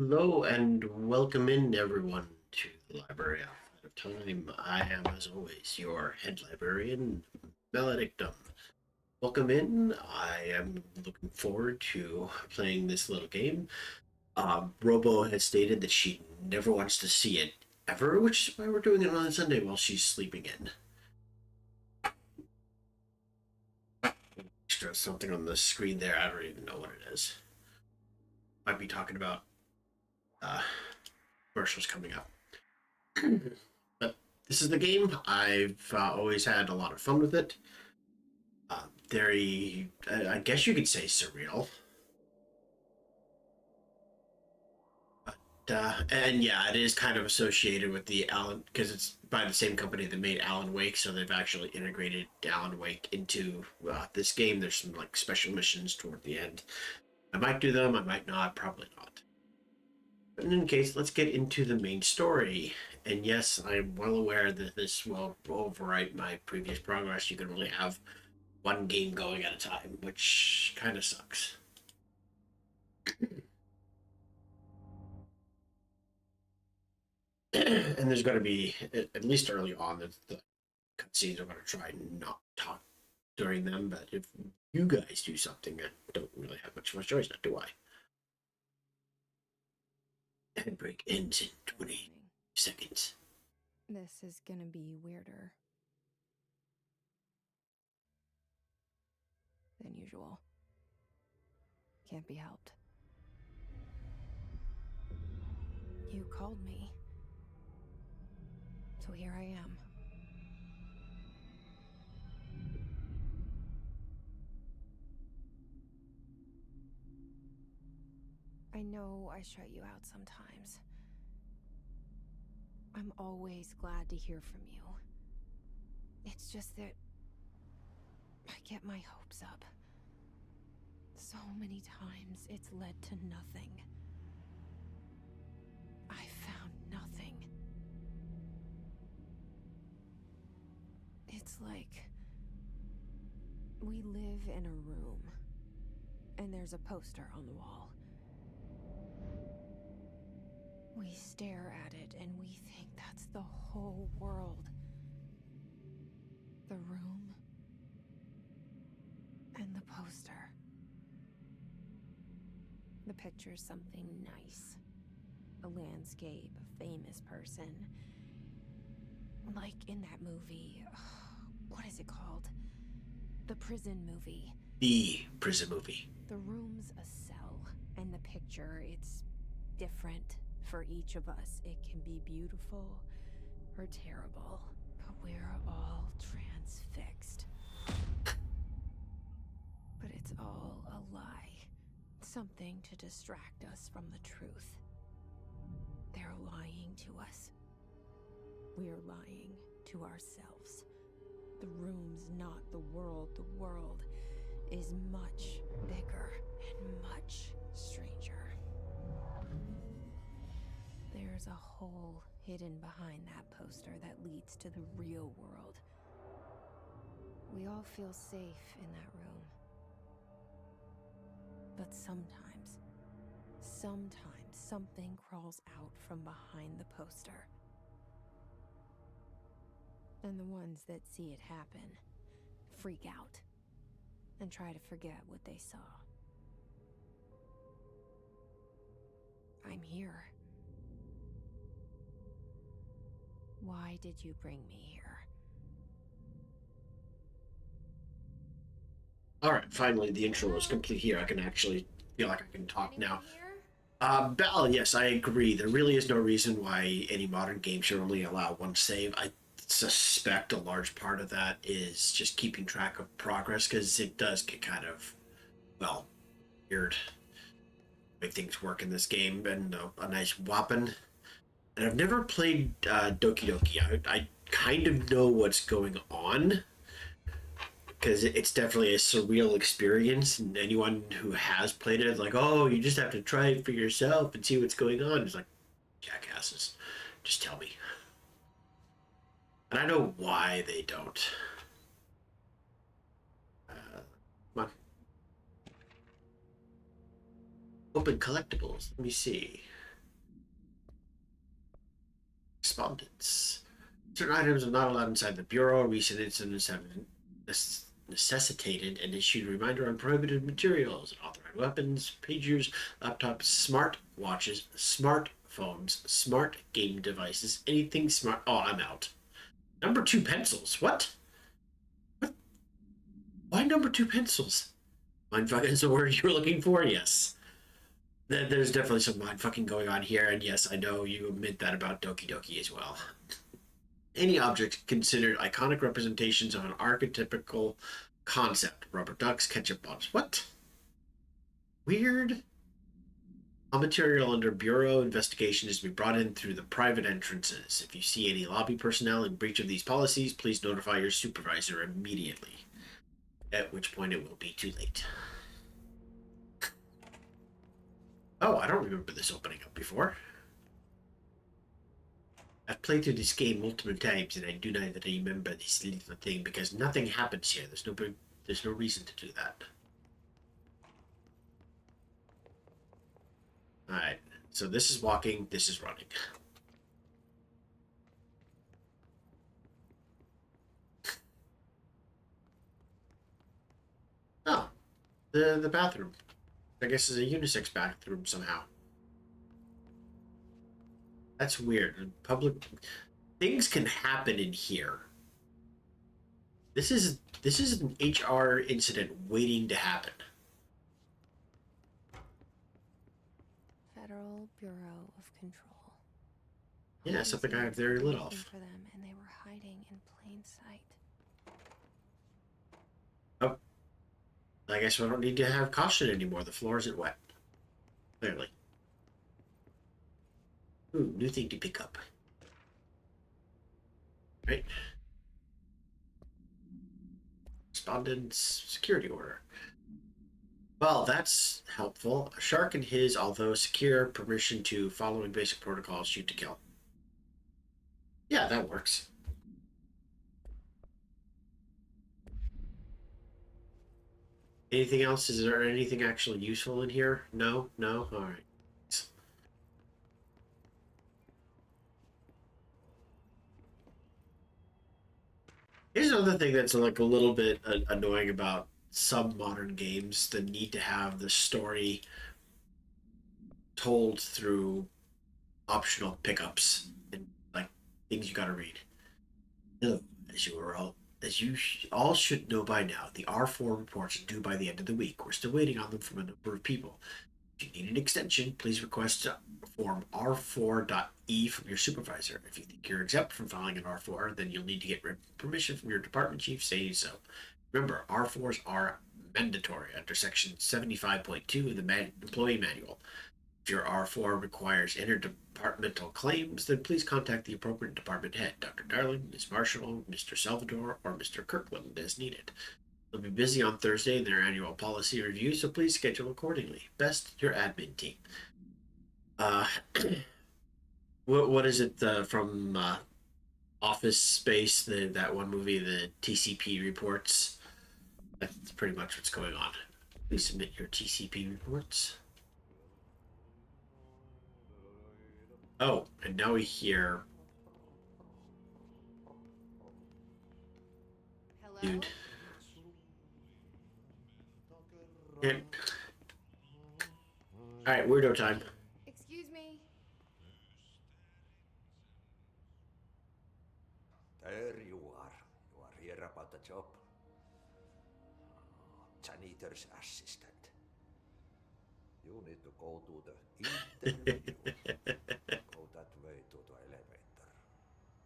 Hello and welcome in everyone to the Library Outside of Time. I am, as always, your head librarian, Maledictum. Welcome in. I am looking forward to playing this little game. Robo has stated that she never wants to see it ever, which is why we're doing it on a Sunday while she's sleeping in. Extra something on the screen there. I don't even know what it is. Might be talking about uh, commercials coming up. But this is the game. I've always had a lot of fun with it. Very, I guess you could say surreal. And yeah, it is kind of associated with the Alan because it's by the same company that made Alan Wake, so they've actually integrated Alan Wake into this game. There's some like special missions toward the end. I might do them, I might not, probably not. But in any case, let's get into the main story. And yes, I'm well aware that this will overwrite my previous progress. You can only have one game going at a time, which kind of sucks. And there's going to be, at least early on, the cutscenes are going to try and not talk during them. But if you guys do something, I don't really have much of a choice, not do I? Handbrake ends in 20 seconds. This is gonna be weirder than usual. Can't be helped. You called me. So here I am. I know I shut you out sometimes. I'm always glad to hear from you. It's just that I get my hopes up. So many times it's led to nothing. I found nothing. It's like we live in a room, and there's a poster on the wall. We stare at it and we think that's the whole world. The room and the poster. The picture's something nice. A landscape, a famous person. Like in that movie. What is it called? The prison movie. The prison movie. The room's a cell, and the picture, it's different for each of us. It can be beautiful or terrible, but we're all transfixed. But it's all a lie. Something to distract us from the truth. They're lying to us. We're lying to ourselves. The room's not the world. The world is much bigger and much stranger. There's a hole hidden behind that poster that leads to the real world. We all feel safe in that room. But sometimes something crawls out from behind the poster. And the ones that see it happen freak out and try to forget what they saw. I'm here. Why did you bring me here? All right, finally, the intro is complete here. I can actually feel like I can talk now. Anyone here? Bell, yes, I agree. There really is no reason why any modern game should only allow one save. I suspect a large part of that is just keeping track of progress because it does get kind of, well, weird the way things work in this game and a nice whopping. And I've never played Doki Doki. I kind of know what's going on because it's definitely a surreal experience. And anyone who has played it is like, oh, you just have to try it for yourself and see what's going on. It's like, jackasses, just tell me. And I know why they don't. Come on. Open collectibles. Let me see. correspondence. Certain items are not allowed inside the Bureau. Recent incidents have necessitated and issued a reminder on prohibited materials, unauthorized weapons, pagers, laptops, smart watches, smartphones, smart game devices, anything smart. Oh, I'm out. Number 2 pencils. What? What? Why number 2 pencils? Mindfuck is the word you were looking for? Yes. There's definitely some mindfucking going on here, and yes, I know you admit that about Doki Doki as well. Any object considered iconic representations of an archetypical concept. Rubber ducks, ketchup bottles. What? Weird. All material under Bureau investigation is to be brought in through the private entrances. If you see any lobby personnel in breach of these policies, please notify your supervisor immediately. At which point it will be too late. Oh, I don't remember this opening up before. I've played through this game multiple times, and I do not remember this little thing because nothing happens here. There's no reason to do that. All right. So this is walking. This is running. Oh, the bathroom. I guess is a unisex bathroom somehow. That's weird. Public things can happen in here. This is an HR incident waiting to happen. Federal Bureau of Control. Yeah, something I have very lit off. For them, and they were hiding in plain sight. Oh, I guess we don't need to have caution anymore. The floor isn't wet. Clearly. Ooh, new thing to pick up. Right. Respondent's security order. Well, that's helpful. A shark and his, although secure, permission to following basic protocols, shoot to kill. Yeah, that works. Anything else? Is there anything actually useful in here? No? No? Alright. Here's another thing that's like a little bit annoying about some modern games: the need to have the story told through optional pickups and like things you gotta read. As you all should know by now, the R4 reports are due by the end of the week. We're still waiting on them from a number of people. If you need an extension, please request form R4.E from your supervisor. If you think you're exempt from filing an R4, then you'll need to get permission from your department chief saying so. Remember, R4s are mandatory under Section 75.2 of the Employee Manual. If your R4 requires interdepartmental claims, then please contact the appropriate department head, Dr. Darling, Ms. Marshall, Mr. Salvador, or Mr. Kirkland as needed. They'll be busy on Thursday in their annual policy review, so please schedule accordingly. Best, your admin team. What is it from Office Space? That one movie, the TCP reports. That's pretty much what's going on. Please submit your TCP reports. Oh, and now we hear. Hello? Dude. Yeah. Alright, weirdo time. Excuse me. There you are. You are here about the job. Janitor's assistant. You need to go to the interview. Go that way to the elevator.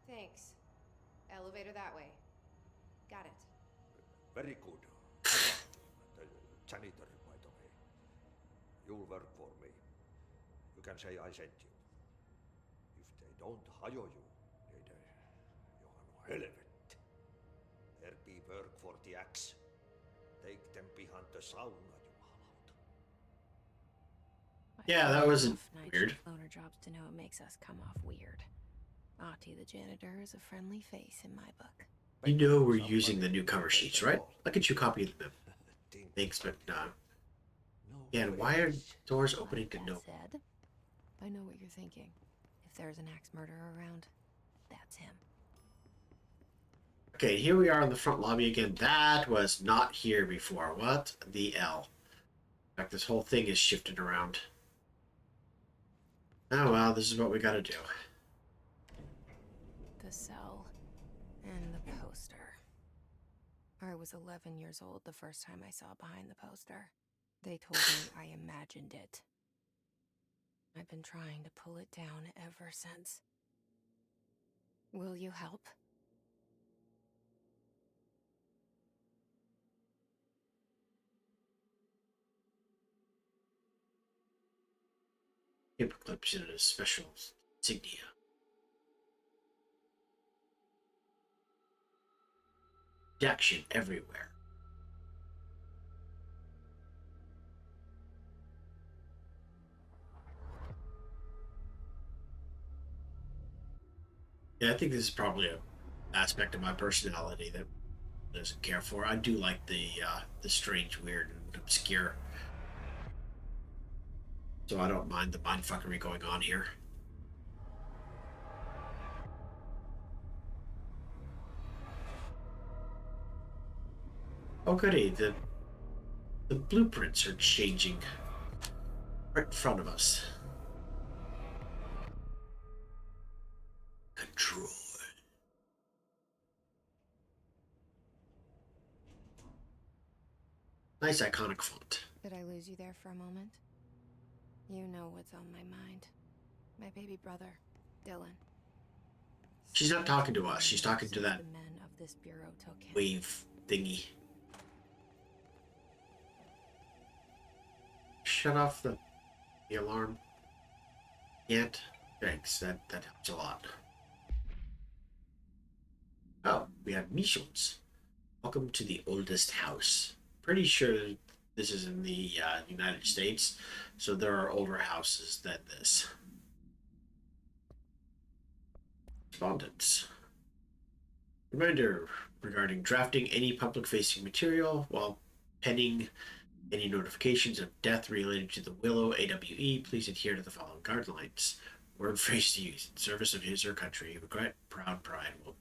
Thanks. Elevator that way. Got it. Very good. The janitor, by the way. You'll work for me. You can say I sent you. If they don't hire you, niin Johan helvet. There be work for the axe. Take them behind the sauna, jumalauta. Yeah, that wasn't weird. Loner jobs to know it makes us come off weird. Ahti the janitor is a friendly face in my book. You know we're using the new cover sheets, right? Look at you copying them. Thanks, but yeah, and why are doors opening to no? Said, I know what you're thinking. If there's an axe murderer around, That's him. Okay, here we are in the front lobby again. That was not here before. What the L? In fact, this whole thing is shifted around. Oh well, this is what we gotta do. The cell and the poster. I was 11 years old the first time I saw behind the poster. They told me I imagined it. I've been trying to pull it down ever since. Will you help? Paperclips in a special insignia. Action everywhere. Yeah, I think this is probably a aspect of my personality that doesn't care for. I do like the strange, weird, and obscure. So I don't mind the mindfuckery going on here. Oh goody, the blueprints are changing right in front of us. Control. Nice iconic font. Did I lose you there for a moment? You know what's on my mind. My baby brother, Dylan. She's not talking to us. She's talking to that The men of this bureau took him. wave thingy. Shut off the alarm. Can't. Thanks. That helps a lot. Oh, we have missions. Welcome to the oldest house. Pretty sure this is in the United States, so there are older houses than this. Correspondence. Reminder regarding drafting any public-facing material while penning any notifications of death related to the Willow AWE, please adhere to the following guidelines. Word phrase to use in service of his or country. Regret, proud pride will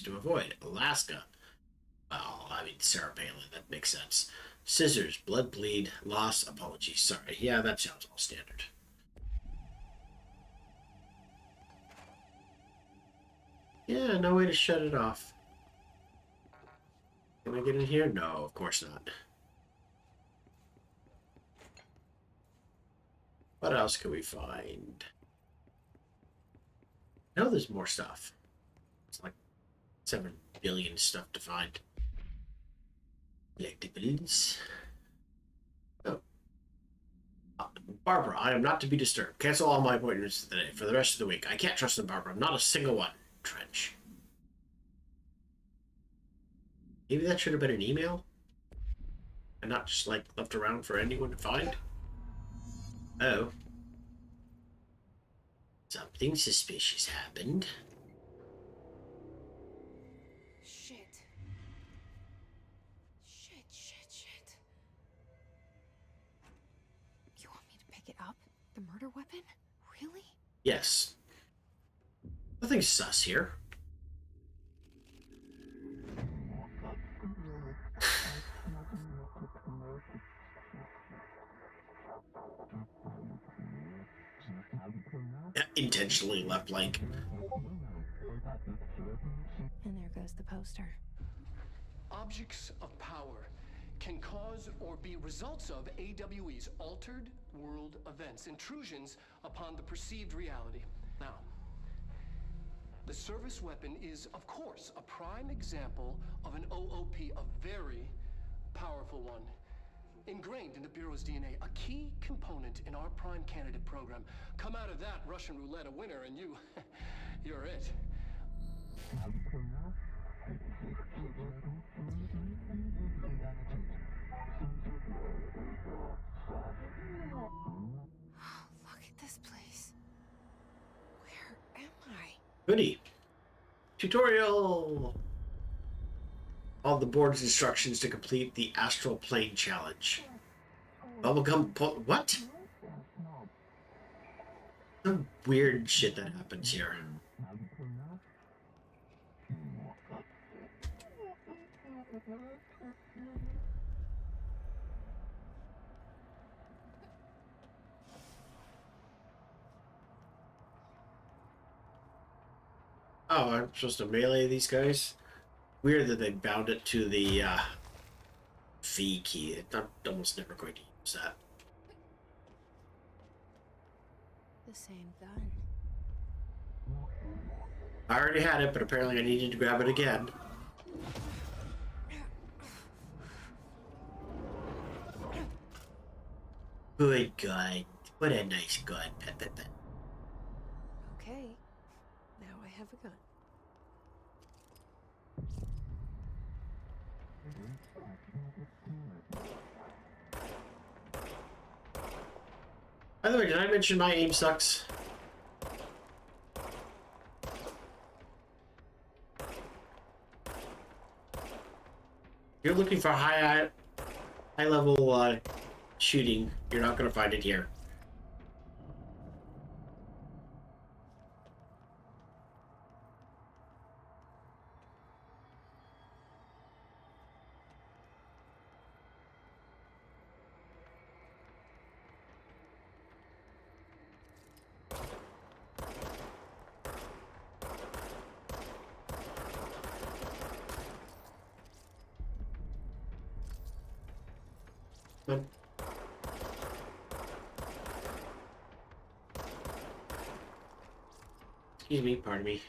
to avoid. Alaska. Well, I mean, Sarah Palin, that makes sense. Scissors, blood bleed, loss, apologies. Sorry. Yeah, that sounds all standard. Yeah, no way to shut it off. Can I get in here? No, of course not. What else can we find? I know there's more stuff. It's like 7 billion stuff to find. Collectibles. Oh. Barbara, I am not to be disturbed. Cancel all my appointments today for the rest of the week. I can't trust them, Barbara. Not a single one. Trench. Maybe that should have been an email? And not just, like, left around for anyone to find? Oh. Something suspicious happened. Shit. You want me to pick it up? The murder weapon? Really? Yes. Nothing sus here. Intentionally left blank. And there goes the poster. Objects of power can cause or be results of AWE's altered world events, intrusions upon the perceived reality. Now, the service weapon is, of course, a prime example of an OOP, a very powerful one. Ingrained in the Bureau's DNA, a key component in our prime candidate program. Come out of that Russian roulette a winner and you're it. Look at this place. Where am I? Goody. Tutorial! All the board's instructions to complete the Astral Plane Challenge. Bubblegum what? Some weird shit that happens here. Oh, I'm supposed to melee these guys? Weird that they bound it to the V key. I'm almost never going to use that. The same gun. I already had it, but apparently I needed to grab it again. Good gun. What a nice gun. Pet, pet, pet. Okay, now I have a gun. By the way, did I mention my aim sucks? If you're looking for high level shooting, you're not going to find it here. But excuse me, pardon me.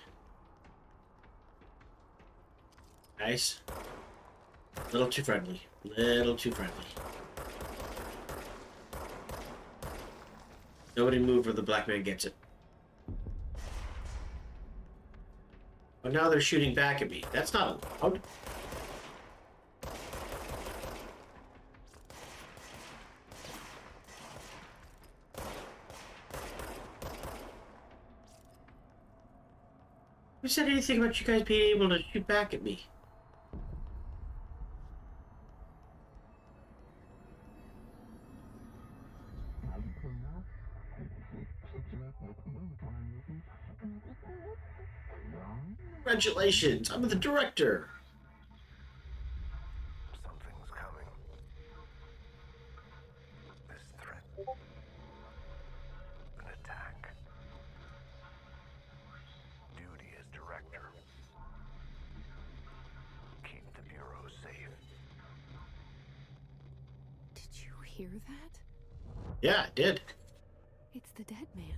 Guys. Little too friendly. Little too friendly. Nobody move or the black man gets it. But now they're shooting back at me. That's not allowed. Who said anything about you guys being able to shoot back at me? Congratulations, I'm the director. Something's coming. This threat. An attack. Duty as director. Keep the Bureau safe. Did you hear that? Yeah, I did. It's the dead man.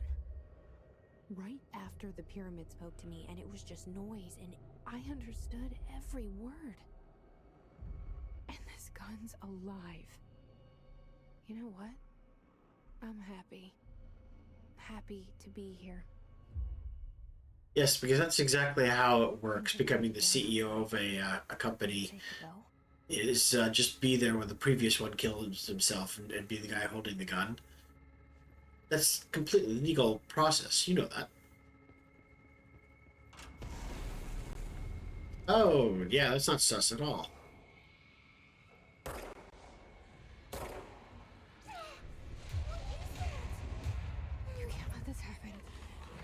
Right after the pyramid spoke to me, and it was just noise, and I understood every word. And this gun's alive. You know what? I'm happy. Happy to be here. Yes, because that's exactly how it works. Becoming the CEO of a company Take the bow. is just be there when the previous one kills himself and be the guy holding the gun. That's completely legal process. You know that. Oh, yeah, that's not sus at all. You can't let this happen.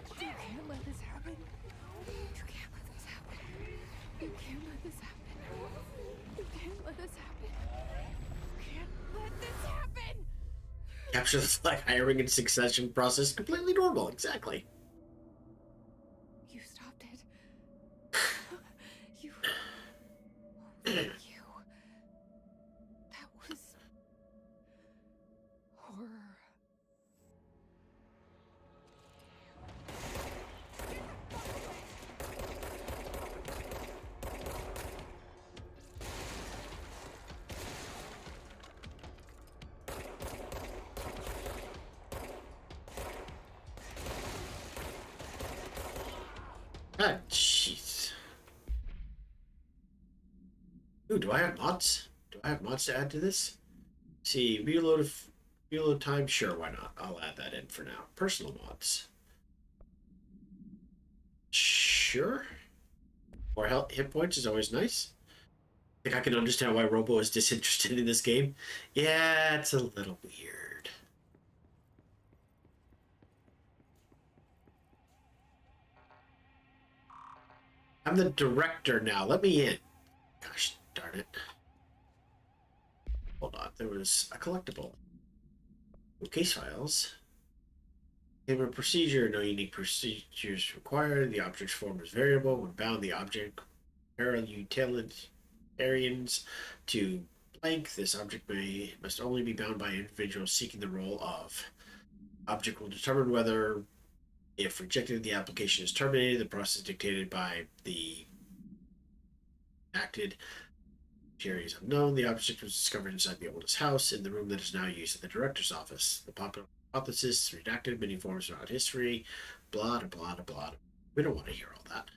You can't let this happen. You can't let this happen. You can't let this happen. You can't let this happen. You can't let this happen. Capture the flag hiring and succession process. Completely normal, exactly. You stopped it. You. Thank you. That was horror. God, jeez. Ooh, do I have mods? Do I have mods to add to this? See, reload time. Sure, why not? I'll add that in for now. Personal mods. Sure. More health hit points is always nice. I think I can understand why Robo is disinterested in this game. Yeah, it's a little weird. I'm the director now. Let me in. Gosh darn it. Hold on, there was a collectible. Case files. Camera procedure, no unique procedures required. The object's form is variable. When bound, the object parallel utilitarians to blank. This object must only be bound by individuals seeking the role of. Object will determine whether, if rejected, the application is terminated. The process dictated by the acted. Jerry is unknown. The object was discovered inside the oldest house in the room that is now used at the director's office. The popular hypothesis redacted many forms throughout history. Blah, blah, blah, blah. We don't want to hear all that.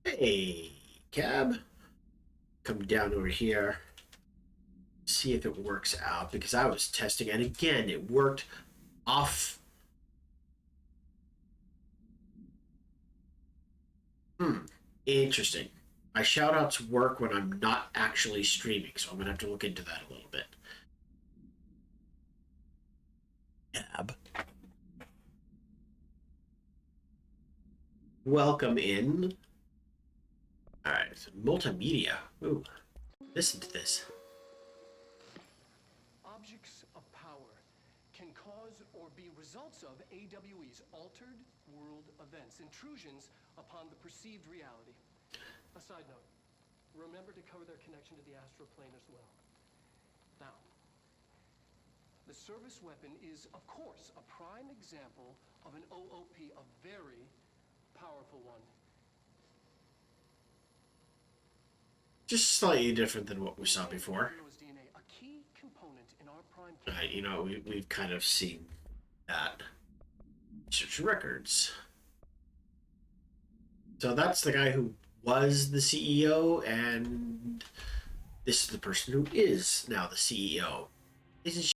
Hey, Cab. Come down over here. See if it works out, because I was testing, and again, it worked off. Interesting. My shoutouts work when I'm not actually streaming, so I'm going to have to look into that a little bit. Tab. Welcome in. Alright, so multimedia. Ooh. Listen to this. Objects of power can cause or be results of AWE's altered world events, intrusions upon the perceived reality. A side note, remember to cover their connection to the astral plane as well. Now, the service weapon is, of course, a prime example of an OOP, a very powerful one. Just slightly different than what we saw before. DNA, a key component in our prime. You know, we've kind of seen that. Search records. So that's the guy who was the CEO, and this is the person who is now the CEO. Isn't